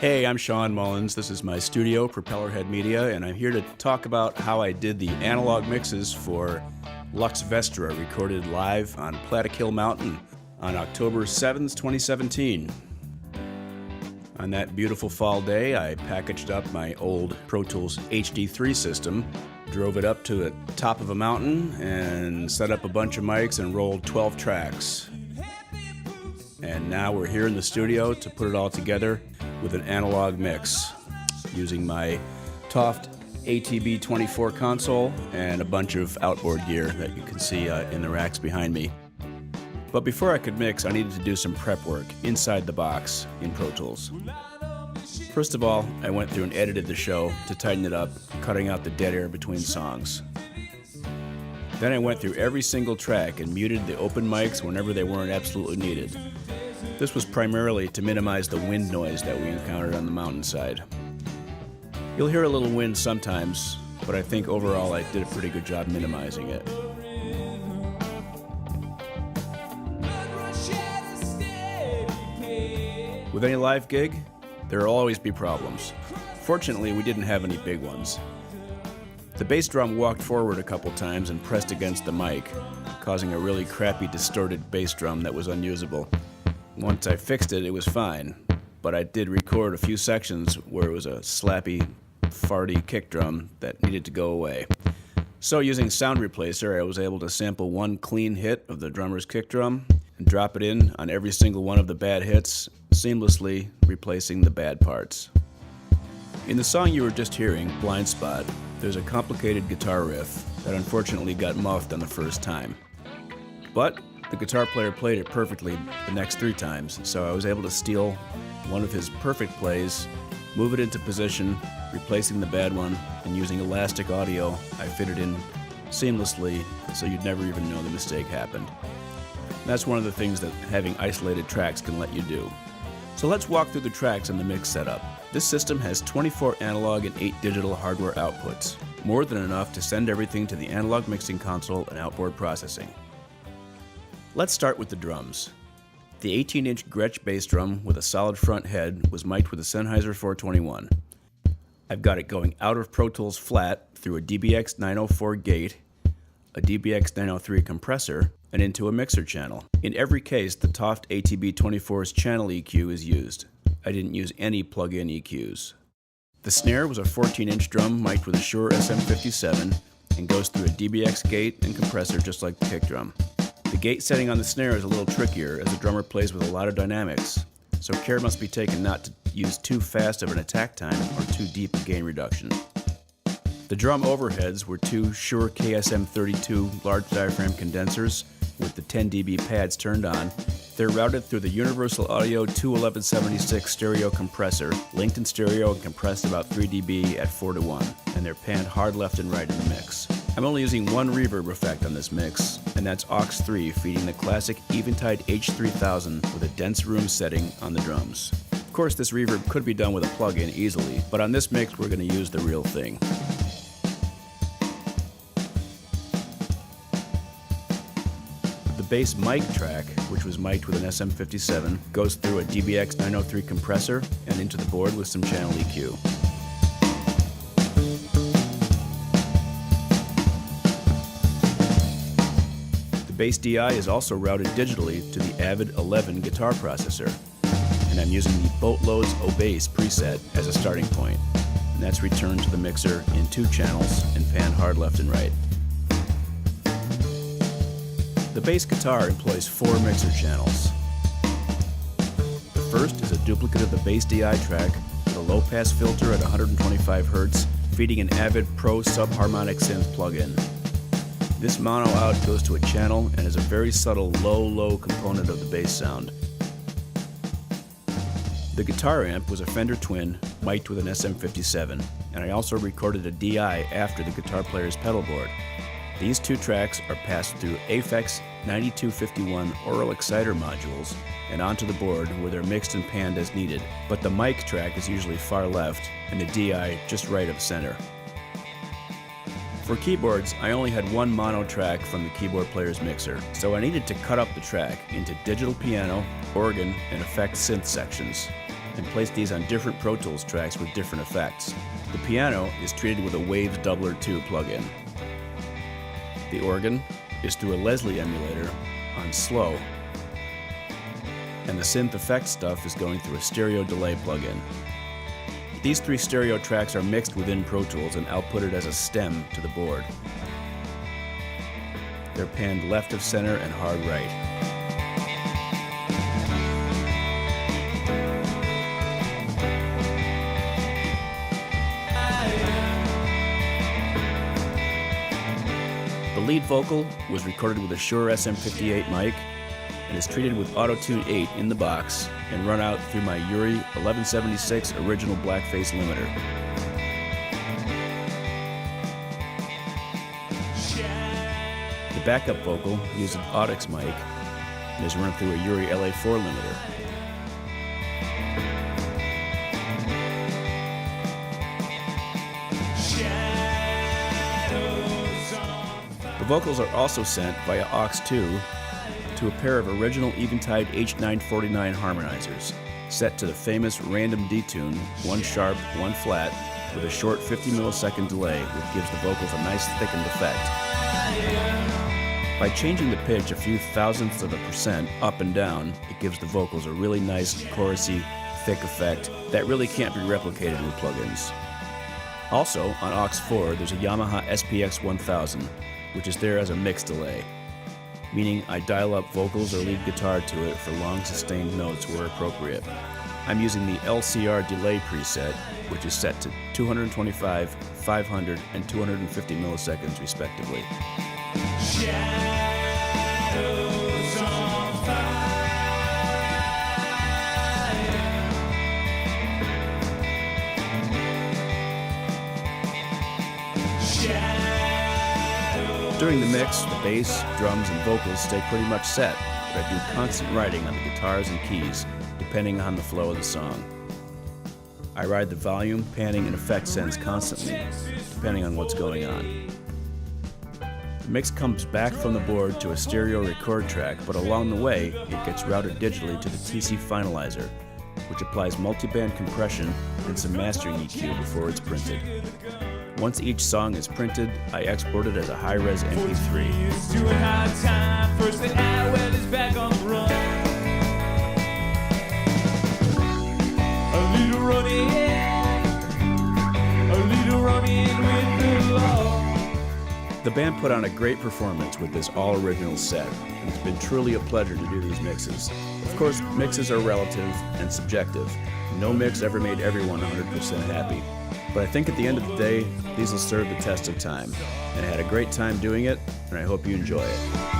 Hey, I'm Sean Mullins. This is my studio, Propellerhead Media, and I'm here to talk about how I did the analog mixes for Lux Vestra, recorded live on Platekill Mountain on October 7th, 2017. On that beautiful fall day, I packaged up my old Pro Tools HD3 system, drove it up to the top of a mountain, and set up a bunch of mics and rolled 12 tracks. And now we're here in the studio to put it all together with an analog mix using my Toft ATB24 console and a bunch of outboard gear that you can see in the racks behind me. But before I could mix, I needed to do some prep work inside the box in Pro Tools. First of all, I went through and edited the show to tighten it up, cutting out the dead air between songs. Then I went through every single track and muted the open mics whenever they weren't absolutely needed. This was primarily to minimize the wind noise that we encountered on the mountainside. You'll hear a little wind sometimes, but I think overall I did a pretty good job minimizing it. With any live gig, there will always be problems. Fortunately, we didn't have any big ones. The bass drum walked forward a couple times and pressed against the mic, causing a really crappy distorted bass drum that was unusable. Once I fixed it, it was fine, but I did record a few sections where it was a slappy, farty kick drum that needed to go away. So using Sound Replacer, I was able to sample one clean hit of the drummer's kick drum and drop it in on every single one of the bad hits, seamlessly replacing the bad parts. In the song you were just hearing, Blind Spot, there's a complicated guitar riff that unfortunately got muffed on the first time. But the guitar player played it perfectly the next 3 times, so I was able to steal one of his perfect plays, move it into position, replacing the bad one, and using elastic audio, I fit it in seamlessly so you'd never even know the mistake happened. That's one of the things that having isolated tracks can let you do. So let's walk through the tracks and the mix setup. This system has 24 analog and 8 digital hardware outputs, more than enough to send everything to the analog mixing console and outboard processing. Let's start with the drums. The 18-inch Gretsch bass drum with a solid front head was mic'd with a Sennheiser 421. I've got it going out of Pro Tools flat through a DBX 904 gate, a DBX 903 compressor, and into a mixer channel. In every case, the Toft ATB24's channel EQ is used. I didn't use any plug-in EQs. The snare was a 14-inch drum mic'd with a Shure SM57 and goes through a DBX gate and compressor just like the kick drum. The gate setting on the snare is a little trickier as the drummer plays with a lot of dynamics, so care must be taken not to use too fast of an attack time or too deep a gain reduction. The drum overheads were 2 Shure KSM32 large diaphragm condensers with the 10 dB pads turned on. They're routed through the Universal Audio 21176 stereo compressor, linked in stereo and compressed about 3 dB at 4:1, and they're panned hard left and right in the mix. I'm only using one reverb effect on this mix, and that's Aux 3 feeding the classic Eventide H3000 with a dense room setting on the drums. Of course, this reverb could be done with a plug-in easily, but on this mix we're going to use the real thing. The bass mic track, which was mic'd with an SM57, goes through a DBX 903 compressor and into the board with some channel EQ. The bass DI is also routed digitally to the Avid 11 guitar processor, and I'm using the Boatloads O-Bass preset as a starting point, and that's returned to the mixer in 2 channels and panned hard left and right. The bass guitar employs 4 mixer channels. The first is a duplicate of the bass DI track with a low-pass filter at 125 Hz, feeding an Avid Pro subharmonic synth plugin. This mono out goes to a channel and is a very subtle low component of the bass sound. The guitar amp was a Fender Twin mic'd with an SM57, and I also recorded a DI after the guitar player's pedal board. These 2 tracks are passed through Aphex 9251 Aural Exciter modules and onto the board where they're mixed and panned as needed, but the mic track is usually far left and the DI just right of center. For keyboards, I only had one mono track from the keyboard player's mixer, so I needed to cut up the track into digital piano, organ, and effect synth sections. and placed these on different Pro Tools tracks with different effects. The piano is treated with a Waves Doubler 2 plugin. The organ is through a Leslie emulator on slow, and the synth effect stuff is going through a stereo delay plugin. These 3 stereo tracks are mixed within Pro Tools and outputted as a stem to the board. They're panned left of center and hard right. The lead vocal was recorded with a Shure SM58 mic and is treated with Auto-Tune 8 in the box and run out through my Uri 1176 original blackface limiter. The backup vocal uses an Audix mic and is run through a Uri LA4 limiter. The vocals are also sent via aux2 to a pair of original Eventide H949 harmonizers, set to the famous random detune, 1 sharp, 1 flat, with a short 50 millisecond delay, which gives the vocals a nice thickened effect. By changing the pitch a few thousandths of a percent up and down, it gives the vocals a really nice, chorusy, thick effect that really can't be replicated with plugins. Also, on aux4, there's a Yamaha SPX 1000, which is there as a mix delay, meaning I dial up vocals or lead guitar to it for long sustained notes where appropriate. I'm using the LCR delay preset, which is set to 225, 500, and 250 milliseconds respectively. Shadows on fire. During the mix, the bass, drums, and vocals stay pretty much set, but I do constant writing on the guitars and keys, depending on the flow of the song. I ride the volume, panning, and effect sends constantly, depending on what's going on. The mix comes back from the board to a stereo record track, but along the way, it gets routed digitally to the TC Finalizer, which applies multiband compression and some mastering EQ before it's printed. Once each song is printed, I export it as a high-res MP3. The band put on a great performance with this all-original set, and it's been truly a pleasure to do these mixes. Of course, mixes are relative and subjective. No mix ever made everyone 100% happy. But I think at the end of the day, these will serve the test of time. And I had a great time doing it, and I hope you enjoy it.